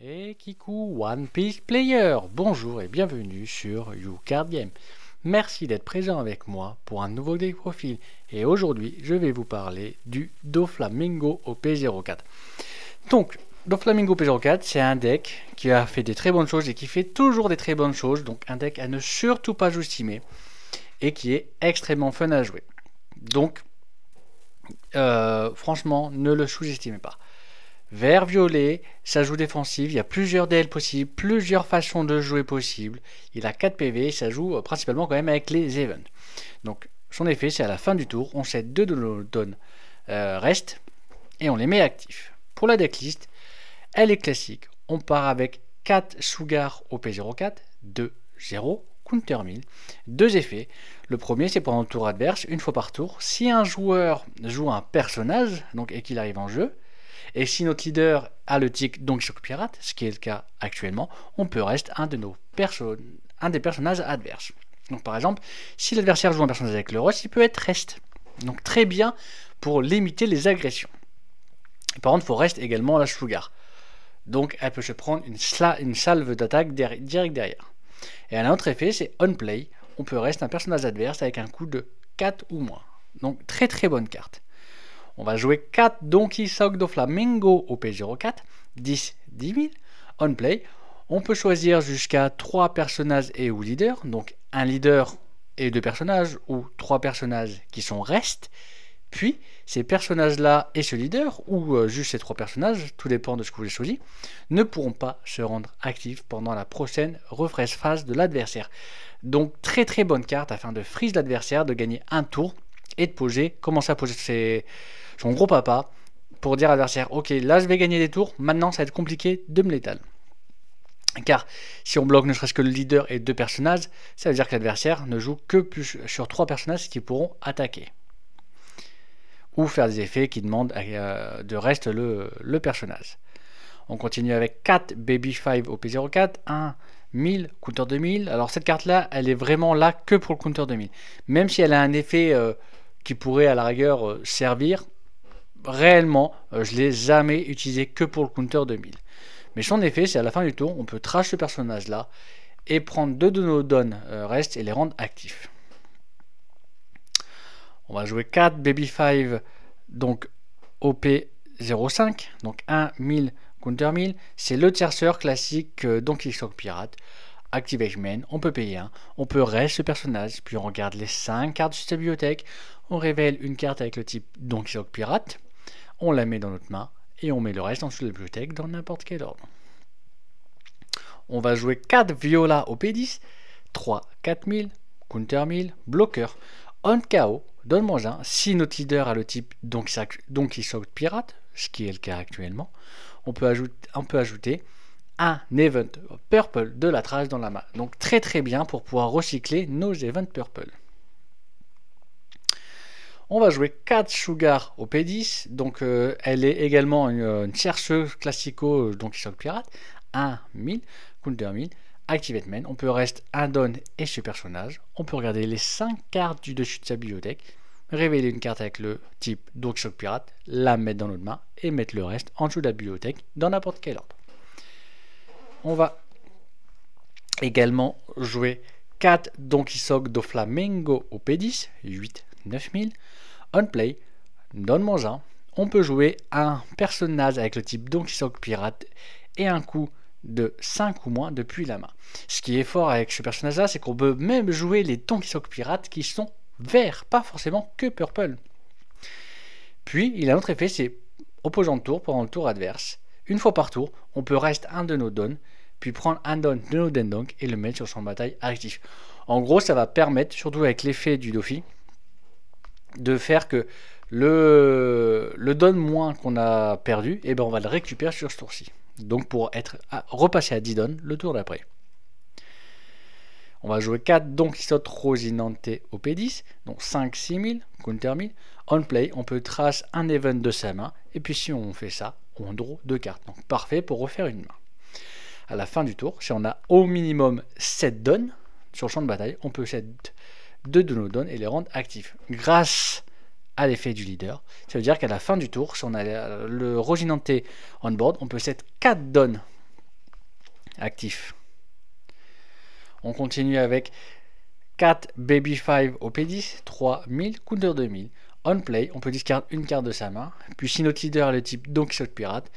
Et Kiku One Piece Player, bonjour et bienvenue sur You Card Game. Merci d'être présent avec moi pour un nouveau deck profil. Et aujourd'hui, je vais vous parler du Doflamingo au P04. Donc, Doflamingo P04, c'est un deck qui a fait des très bonnes choses et qui fait toujours des très bonnes choses. Donc, un deck à ne surtout pas sous-estimer et qui est extrêmement fun à jouer. Donc, franchement, ne le sous-estimez pas. Vert violet, ça joue défensif, il y a plusieurs DL possibles, plusieurs façons de jouer possibles. Il a 4 PV, ça joue principalement quand même avec les events. Donc son effet c'est à la fin du tour, on set 2 de nos donnes rest et on les met actifs. Pour la decklist, elle est classique. On part avec 4 Sugar au P04, 2, 0, counter 1000. Deux effets. Le premier c'est pendant le tour adverse, une fois par tour. Si un joueur joue un personnage donc, et qu'il arrive en jeu, et si notre leader a le tic Donkey Shock Pirate, ce qui est le cas actuellement, on peut rester un des personnages adverses. Donc par exemple, si l'adversaire joue un personnage avec le Ross, il peut être rest. Donc très bien pour limiter les agressions. Par contre, il faut rest également la Sugar. Donc elle peut se prendre une salve d'attaque direct derrière. Et un autre effet, c'est on play. On peut rester un personnage adverse avec un coût de 4 ou moins. Donc très très bonne carte. On va jouer 4 Donkey Shock Doflamingo au P04, 10 000. On play, on peut choisir jusqu'à 3 personnages et ou leaders, donc un leader et 2 personnages, ou 3 personnages qui sont rest. Puis, ces personnages-là et ce leader, ou juste ces 3 personnages, tout dépend de ce que vous avez choisi, ne pourront pas se rendre actifs pendant la prochaine refresh phase de l'adversaire. Donc, très très bonne carte afin de freeze l'adversaire, de gagner un tour et de commencer à poser son gros papa pour dire à l'adversaire ok là je vais gagner des tours, maintenant ça va être compliqué de me l'étaler. Car si on bloque ne serait-ce que le leader et 2 personnages, ça veut dire que l'adversaire ne joue que plus sur 3 personnages qui pourront attaquer. Ou faire des effets qui demandent de reste le personnage. On continue avec 4 Baby 5 au P04, 1 1000, counter 2000. Alors cette carte là, elle est vraiment là que pour le counter 2000. Même si elle a un effet qui pourrait à la rigueur servir, réellement, je ne l'ai jamais utilisé que pour le counter 2000. Mais son effet, c'est à la fin du tour, on peut trash ce personnage là et prendre 2 de nos donnes rest et les rendre actifs. On va jouer 4 Baby 5 donc OP05, donc 1 1000 counter 1000. C'est le tierceur classique Donkey Shock Pirate. Activation, on peut payer un, on peut rest ce personnage, puis on regarde les 5 cartes de sa bibliothèque, on révèle une carte avec le type Donkey Shock Pirate, on la met dans notre main et on met le reste en dessous de la bibliothèque dans n'importe quel ordre. On va jouer 4 Viola au P10, 3 4000, counter 1000, bloqueur, on KO, donne-moi un. Si notre leader a le type Donkey Shock Pirate, ce qui est le cas actuellement, on peut ajouter un event purple de la trace dans la main. Donc très très bien pour pouvoir recycler nos events purple. On va jouer 4 Sugar au P10, donc elle est également une chercheuse classico Donkey Shock Pirate, 1 1000, counter 1000, Activate Man, on peut rester un don et ce personnage, on peut regarder les 5 cartes du dessus de sa bibliothèque, révéler une carte avec le type Donkey Shock Pirate, la mettre dans notre main et mettre le reste en dessous de la bibliothèque dans n'importe quel ordre. On va également jouer 4 Donkey Shock Doflamingo au P10, 8 9000. On play, donne-moi un. On peut jouer un personnage avec le type Donkey Shock Pirate et un coût de 5 ou moins depuis la main. Ce qui est fort avec ce personnage là, c'est qu'on peut même jouer les Donkey Shock Pirates qui sont verts, pas forcément que purple. Puis il a un autre effet, c'est opposant de tour pendant le tour adverse. Une fois par tour, on peut rester un de nos dons, puis prendre un don de nos Dendonk et le mettre sur son bataille actif. En gros, ça va permettre, surtout avec l'effet du Dofi, de faire que le don moins qu'on a perdu, et ben on va le récupérer sur ce tour-ci. Donc pour repasser à 10 dons le tour d'après. On va jouer 4 Donkey Shock Rosinante au P10, donc 5 6000, counter 1000. On play, on peut trace un event de sa main, et puis si on fait ça, on draw 2 cartes. Donc parfait pour refaire une main. À la fin du tour, si on a au minimum 7 dons sur le champ de bataille, on peut set 2 de nos dons et les rendre actifs. Grâce à l'effet du leader, ça veut dire qu'à la fin du tour, si on a le Rosinante on board, on peut set 4 dons actif. On continue avec 4 Baby 5 au P10, 3000, Counter 2000. On play, on peut discard une carte de sa main. Puis si notre leader est le type Don Quichotte Pirate,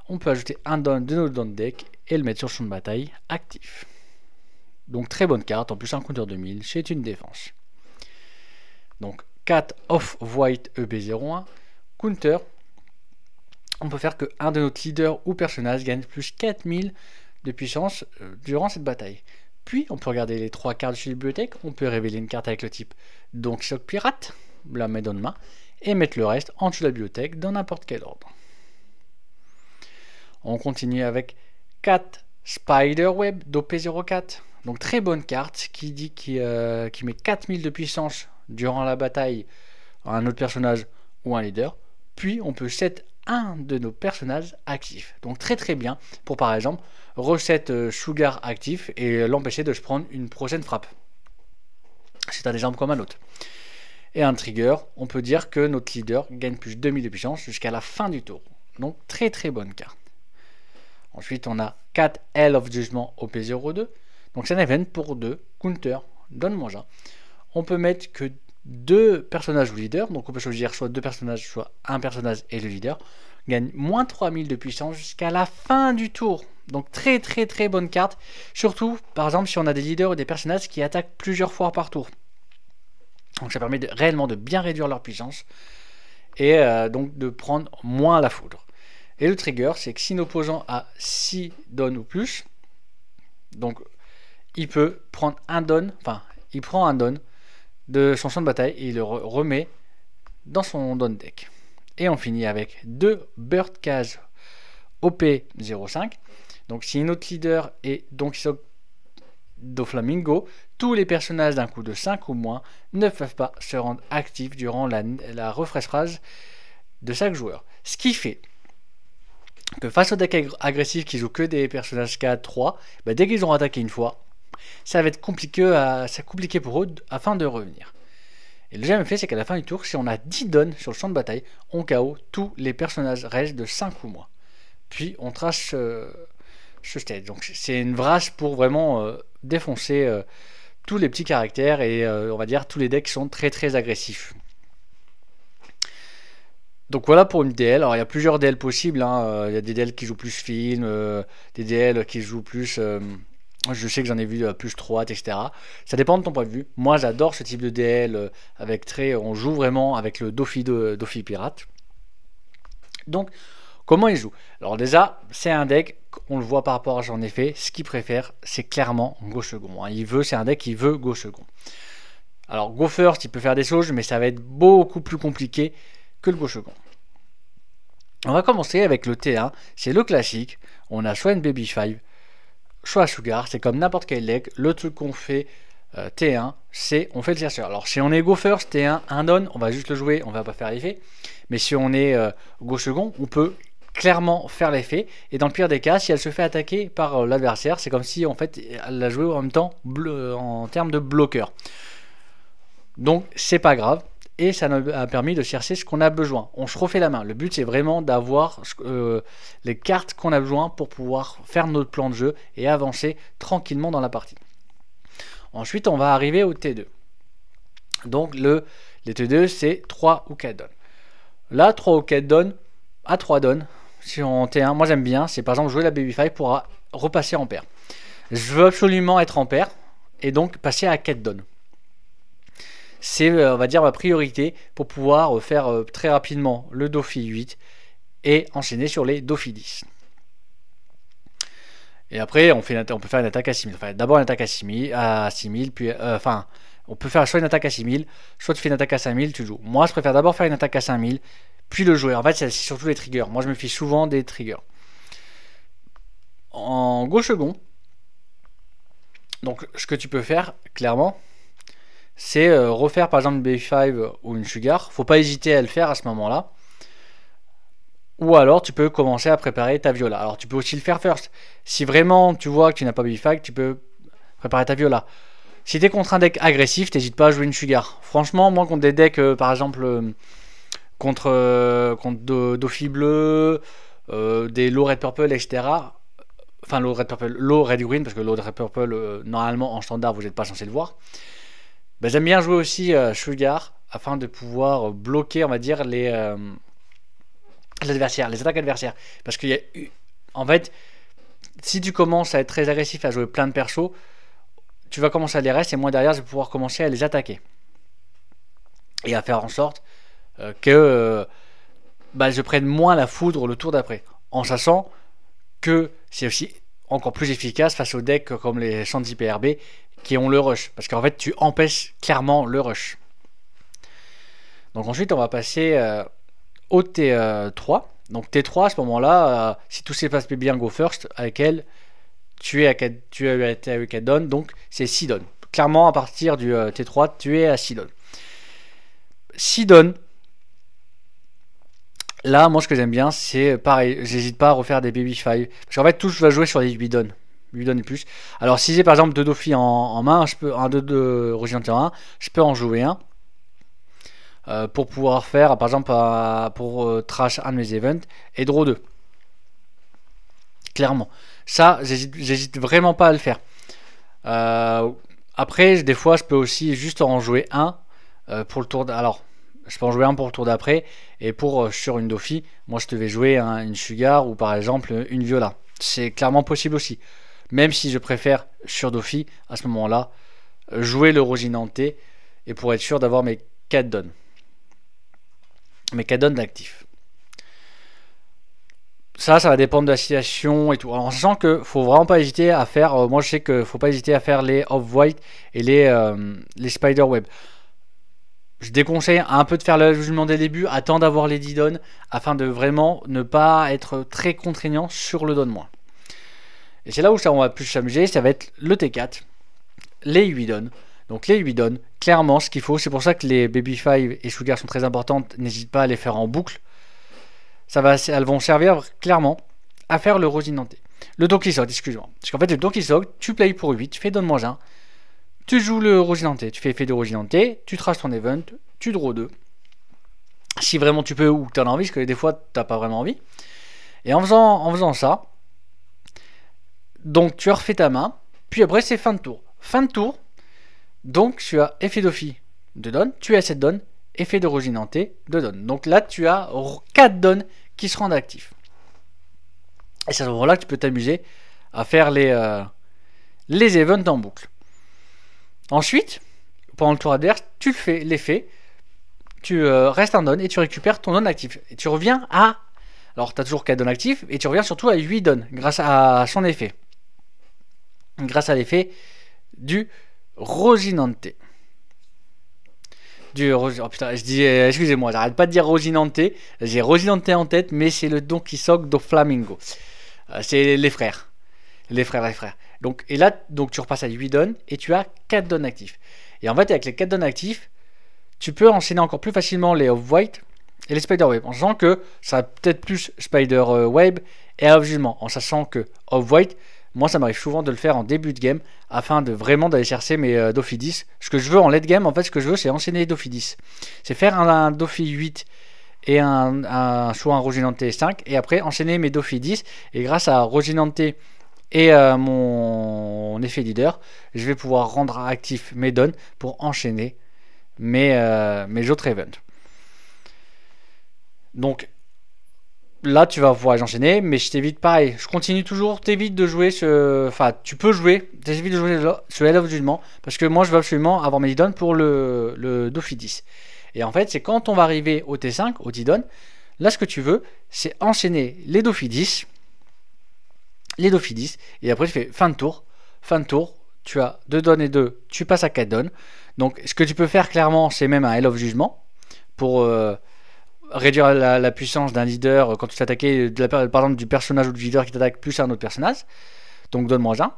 on peut ajouter un don de notre don de deck et le mettre sur le champ de bataille actif. Donc très bonne carte, en plus un Counter 2000, c'est une défense. Donc 4 Off-White EB01, Counter. On peut faire que un de notre leaders ou personnages gagne plus 4000 de puissance durant cette bataille. Puis on peut regarder les 3 cartes de la bibliothèque, on peut révéler une carte avec le type Don Quichotte Pirate, la mettre dans la main, et mettre le reste en dessous de la bibliothèque dans n'importe quel ordre. On continue avec 4 Spiderweb d'OP04. Donc très bonne carte qui met 4000 de puissance durant la bataille à un autre personnage ou un leader. Puis on peut set un de nos personnages actifs. Donc très très bien pour par exemple reset Sugar actif et l'empêcher de se prendre une prochaine frappe. C'est un exemple comme un autre. Et un trigger, on peut dire que notre leader gagne plus 2000 de puissance jusqu'à la fin du tour. Donc très très bonne carte. Ensuite on a 4 Hell of Judgment OP02. Donc c'est un event pour 2, Counter, donne-moi un. On peut mettre que 2 personnages ou leaders, donc on peut choisir soit 2 personnages, soit un personnage et le leader, gagne moins 3000 de puissance jusqu'à la fin du tour. Donc très très très bonne carte, surtout par exemple si on a des leaders ou des personnages qui attaquent plusieurs fois par tour. Donc ça permet réellement de bien réduire leur puissance et donc de prendre moins la foudre. Et le trigger, c'est que si l'opposant a 6 dons ou plus, donc il peut prendre un don, enfin il prend un don de son champ de bataille et il le remet dans son don deck. Et on finit avec 2 Birdcage OP05. Donc si notre leader est Don Quichotte do Flamingo, tous les personnages d'un coup de 5 ou moins ne peuvent pas se rendre actifs durant la refresh phase de chaque joueur. Ce qui fait que face au deck agressif qui joue que des personnages 4, 3, bah dès qu'ils ont attaqué une fois, ça va être compliqué pour eux afin de revenir. Et le deuxième effet, c'est qu'à la fin du tour, si on a 10 dons sur le champ de bataille, on KO tous les personnages restent de 5 ou moins. Puis on trace ce stage. Donc c'est une vrache pour vraiment défoncer tous les petits caractères et on va dire tous les decks sont très très agressifs. Donc voilà pour une DL. Alors il y a plusieurs DL possibles. Hein. Il y a des DL qui jouent plus film, des DL qui jouent plus. Je sais que j'en ai vu plus 3, etc. Ça dépend de ton point de vue. Moi j'adore ce type de DL avec on joue vraiment avec le Dofi Pirate. Donc comment il joue? Alors déjà c'est un deck, on le voit par rapport à j'en ai fait. Ce qu'il préfère c'est clairement Go Second. Hein. C'est un deck qui veut Go Second. Alors Go First il peut faire des choses mais ça va être beaucoup plus compliqué que le Go Second. On va commencer avec le T1, c'est le classique. On a soit une Baby 5, soit Sugar, c'est comme n'importe quel deck. Le truc qu'on fait T1, c'est on fait le chercheur. Alors si on est Go First, T1, un don, on va juste le jouer, on va pas faire l'effet. Mais si on est Go Second, on peut clairement faire l'effet. Et dans le pire des cas, si elle se fait attaquer par l'adversaire, c'est comme si en fait elle l'a joué en même temps en termes de bloqueur. Donc c'est pas grave. Et ça nous a permis de chercher ce qu'on a besoin. On se refait la main. Le but c'est vraiment d'avoir les cartes qu'on a besoin pour pouvoir faire notre plan de jeu et avancer tranquillement dans la partie. Ensuite on va arriver au T2. Donc les T2 c'est 3 ou 4 dons. Là 3 ou 4 dons à 3 dons. Si on T1, moi j'aime bien, c'est par exemple jouer la Baby 5 pour repasser en paire. Je veux absolument être en paire et donc passer à 4 dons. C'est, on va dire, ma priorité pour pouvoir faire très rapidement le Dofi 8 et enchaîner sur les Dofi 10. Et après, on peut faire une attaque à 6000. Enfin, d'abord une attaque à 6000, puis, on peut faire soit une attaque à 6000, soit tu fais une attaque à 5000, tu joues. Moi, je préfère d'abord faire une attaque à 5000, puis le jouer. En fait, c'est surtout les triggers. Moi, je me fie souvent des triggers. En Go Second, donc, ce que tu peux faire, clairement, c'est refaire par exemple une B5 ou une Sugar. Faut pas hésiter à le faire à ce moment là. Ou alors tu peux commencer à préparer ta Viola. Alors tu peux aussi le faire first. Si vraiment tu vois que tu n'as pas B5, tu peux préparer ta Viola. Si tu es contre un deck agressif, t'hésites pas à jouer une Sugar. Franchement, moi contre des decks par exemple contre Dofi bleu, des low red purple, etc. Enfin, low red purple, low red green, parce que low red purple, normalement en standard, vous n'êtes pas censé le voir. Ben, j'aime bien jouer aussi Sugar afin de pouvoir bloquer, on va dire, les adversaires, les attaques adversaires. Parce qu'il y a, en fait, si tu commences à être très agressif, à jouer plein de persos, tu vas commencer à les rester et moi derrière, je vais pouvoir commencer à les attaquer. Et à faire en sorte que je prenne moins la foudre le tour d'après. En sachant que c'est aussi encore plus efficace face aux decks comme les Shandy PRB qui ont le rush. Parce qu'en fait, tu empêches clairement le rush. Donc ensuite, on va passer au T3. Donc T3, à ce moment-là, si tout se passe bien, go first, avec elle, tu es à 4 donnes, donc c'est 6 donnes. Clairement, à partir du T3, tu es à 6 donnes. 6 donnes. Là, moi, ce que j'aime bien, c'est pareil, j'hésite pas à refaire des baby 5. Parce qu'en fait, tout va jouer sur les 8 donnes. 8 donnes et plus. Alors, si j'ai par exemple 2 Dofi en main, je peux un 2 Resident Evil 1, je peux en jouer un. Pour pouvoir faire, par exemple, pour trash un de mes events et draw 2. Clairement. Ça, j'hésite vraiment pas à le faire. Après, des fois, je peux aussi juste en jouer un pour le tour. Alors, je peux en jouer un pour le tour d'après. Et pour sur une Dofi, moi je devais jouer une Sugar ou par exemple une Viola. C'est clairement possible aussi. Même si je préfère sur Dofi, à ce moment-là, jouer le Rosinante et pour être sûr d'avoir mes 4 donnes. Mes 4 donnes d'actifs. Ça va dépendre de la situation et tout. Alors, en sachant que faut vraiment pas hésiter à faire. Moi, je sais que faut pas hésiter à faire les off-white et les spider web. Je déconseille un peu de faire le jugement dès le début, attendre d'avoir les 10 donnes afin de vraiment ne pas être très contraignant sur le donne-moi. Et c'est là où on va plus s'amuser, ça va être le T4, les 8 donnes. Donc les 8 donnes, clairement ce qu'il faut, c'est pour ça que les Baby 5 et Sugar sont très importantes, n'hésite pas à les faire en boucle. Elles vont servir clairement à faire le Rosinante. Le Dokisog, excuse-moi. Parce qu'en fait le Dokisog, tu playes pour 8, tu fais donne-moi 1. Tu joues le Rosinante, tu fais effet de Rosinante, tu traces ton event, tu draw 2. Si vraiment tu peux ou tu en as envie, parce que des fois tu n'as pas vraiment envie. Et en faisant ça, donc tu refais ta main, puis après c'est fin de tour. Fin de tour, donc tu as effet d'Ophi de donne, tu as 7 donnes, effet de Rosinante de donne. Donc là tu as 4 donnes qui se rendent actifs. Et c'est à ce moment-là que tu peux t'amuser à faire les events en boucle. Ensuite, pendant le tour adverse, tu le fais, l'effet, tu restes un don et tu récupères ton don actif. Et tu reviens à... Alors, tu as toujours 4 dons actifs et tu reviens surtout à 8 dons grâce à son effet. Grâce à l'effet du Rosinante. Oh putain, je dis, excusez-moi, j'arrête pas de dire Rosinante. J'ai Rosinante en tête, mais c'est le Dokisog do Flamingo. C'est les frères. Les frères. Donc, et là, donc tu repasses à 8 donnes et tu as 4 donnes actifs. Et en fait, avec les 4 donnes actifs, tu peux enchaîner encore plus facilement les off-white et les spider web. En sachant que ça va peut-être plus spider web et off jugement. En sachant que off-white, moi ça m'arrive souvent de le faire en début de game afin de vraiment d'aller chercher mes Dofi 10. Ce que je veux en late game, en fait, ce que je veux, c'est enchaîner les Dofi 10. C'est faire un Dofi 8 et soit un Rosinante 5 et après enchaîner mes Dofi 10. Et grâce à Rosinante et mon effet leader, je vais pouvoir rendre actif mes dons pour enchaîner mes autres events. Donc là tu vas pouvoir enchaîner, mais je t'évite pareil. Je continue toujours, t'évite de jouer enfin tu peux jouer, t'évites de jouer ce Hell of Judgment parce que moi je veux absolument avoir mes dons pour le Dofi 10. Et en fait c'est quand on va arriver au T5, au 10 dons, là ce que tu veux c'est enchaîner les Dofi 10. Les Dofi 10 et après tu fais fin de tour, tu as 2 donnes et 2, tu passes à 4 donnes. Donc ce que tu peux faire clairement c'est même un Hell of Judgment pour réduire la puissance d'un leader quand tu t'attaques par exemple du personnage ou du leader qui t'attaque plus à un autre personnage. Donc donne-moi un.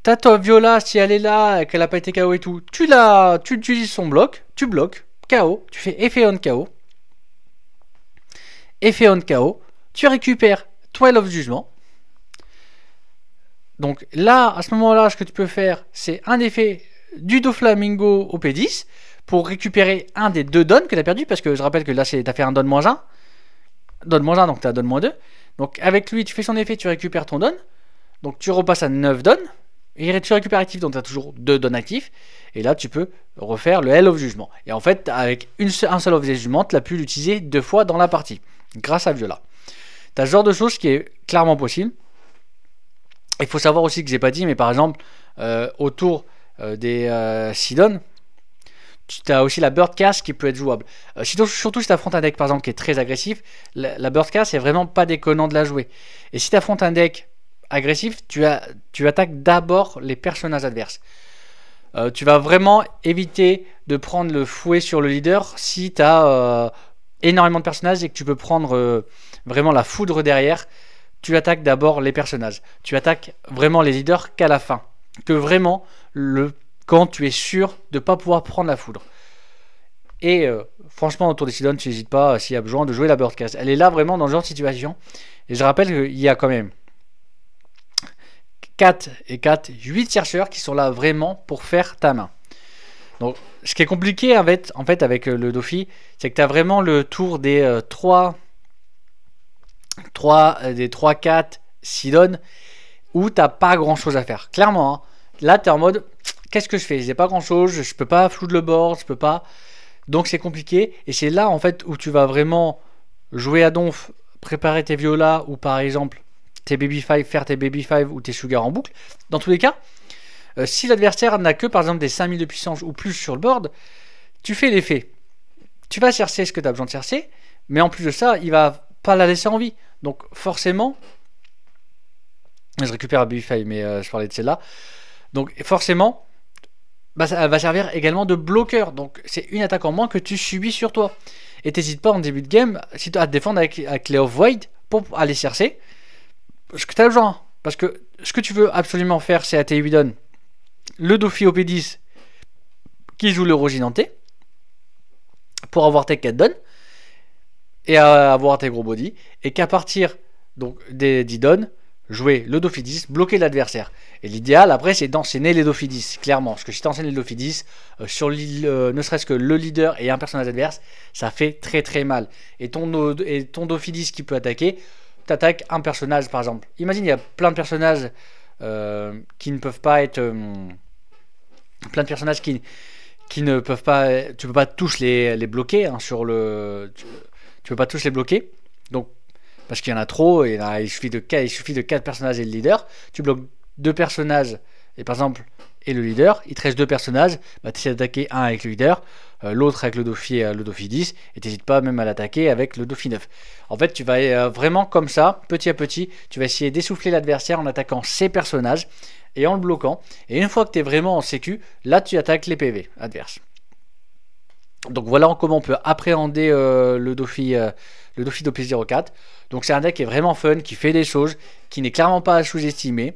T'as ta Viola, si elle est là, qu'elle n'a pas été KO et tout, tu utilises son bloc, tu bloques, KO, tu fais effet on KO. Effet on KO, tu récupères 12 of Judgment. Donc là, à ce moment-là, ce que tu peux faire, c'est un effet du Doflamingo au P10 pour récupérer un des 2 dons que tu as perdu, parce que je rappelle que là, tu as fait un don -1. Don -1, donc tu as don -2. Donc avec lui, tu fais son effet, tu récupères ton don. Donc tu repasses à 9 dons. Et tu récupères actif, donc tu as toujours 2 dons actifs. Et là, tu peux refaire le Hell of Judgment. Et en fait, avec un seul of Judgment, tu as pu l'utiliser 2 fois dans la partie. Grâce à Viola. Tu as ce genre de choses qui est clairement possible. Il faut savoir aussi que j'ai pas dit, mais par exemple, autour des Sidon, tu as aussi la Birdcast qui peut être jouable. Surtout si tu affrontes un deck par exemple qui est très agressif, la Birdcast c'est vraiment pas déconnant de la jouer. Et si tu affrontes un deck agressif, tu attaques d'abord les personnages adverses. Tu vas vraiment éviter de prendre le fouet sur le leader si tu as énormément de personnages et que tu peux prendre vraiment la foudre derrière. Tu attaques d'abord les personnages. Tu attaques vraiment les leaders qu'à la fin. Que vraiment quand tu es sûr de ne pas pouvoir prendre la foudre. Et franchement, autour des Sidon, tu n'hésites pas s'il y a besoin de jouer la Birdcast. Elle est là vraiment dans ce genre de situation. Et je rappelle qu'il y a quand même 8 chercheurs qui sont là vraiment pour faire ta main. Donc, ce qui est compliqué en fait avec le Dofi, c'est que tu as vraiment le tour des 3-4 Sidon où tu n'as pas grand chose à faire. Clairement, hein, là tu es en mode qu'est-ce que je fais? J'ai pas grand chose, je peux pas flood le board, je peux pas. Donc c'est compliqué. Et c'est là en fait où tu vas vraiment jouer à donf, préparer tes violas ou par exemple tes baby 5, faire tes baby 5 ou tes sugar en boucle. Dans tous les cas, si l'adversaire n'a que par exemple des 5000 de puissance ou plus sur le board, tu fais l'effet. Tu vas chercher ce que tu as besoin de chercher, mais en plus de ça, il va pas la laisser en vie. Donc forcément, je récupère un baby 5, mais je parlais de celle-là. Donc forcément, ça va servir également de bloqueur. Donc c'est une attaque en moins que tu subis sur toi. Et t'hésites pas en début de game si tu as à te défendre avec les off-void pour aller chercher ce que tu as besoin. Parce que ce que tu veux absolument faire, c'est à tes 8 dons le Dofi OP10 qui joue le Roginanté pour avoir tes 4 dons et avoir tes gros body. Et qu'à partir donc, des 10 dons, jouer le Dofi 10, bloquer l'adversaire. Et l'idéal après c'est d'enchaîner les Dofi 10, clairement. Parce que si tu enchaînes les Dofi 10, sur ne serait-ce que le leader et un personnage adverse, ça fait très très mal. Et ton Dofi 10 qui peut attaquer, t'attaques un personnage par exemple. Imagine il y a plein de personnages qui ne peuvent pas être... plein de personnages qui ne peuvent pas... Tu peux pas tous les bloquer hein, sur le... Tu peux pas tous les bloquer. Donc parce qu'il y en a trop, et là, il suffit de 4 personnages et le leader. Tu bloques 2 personnages, et par exemple, et le leader, il te reste 2 personnages, bah, tu essaies d'attaquer un avec le leader, l'autre avec le Dofi 10, et tu n'hésites pas même à l'attaquer avec le Dofi 9. En fait, tu vas vraiment comme ça, petit à petit, tu vas essayer d'essouffler l'adversaire en attaquant ses personnages, et en le bloquant. Et une fois que tu es vraiment en sécu, là tu attaques les PV adverses. Donc voilà comment on peut appréhender le Dofi d'OP04. Donc c'est un deck qui est vraiment fun, qui fait des choses, qui n'est clairement pas à sous-estimer,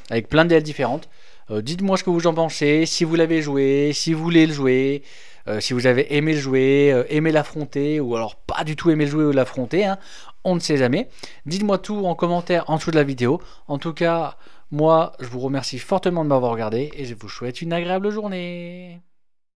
avec plein de DL différentes. Dites-moi ce que vous en pensez, si vous l'avez joué, si vous voulez le jouer, si vous avez aimé le jouer, aimé l'affronter, ou alors pas du tout aimé le jouer ou l'affronter, hein, on ne sait jamais. Dites-moi tout en commentaire en dessous de la vidéo. En tout cas, moi je vous remercie fortement de m'avoir regardé et je vous souhaite une agréable journée.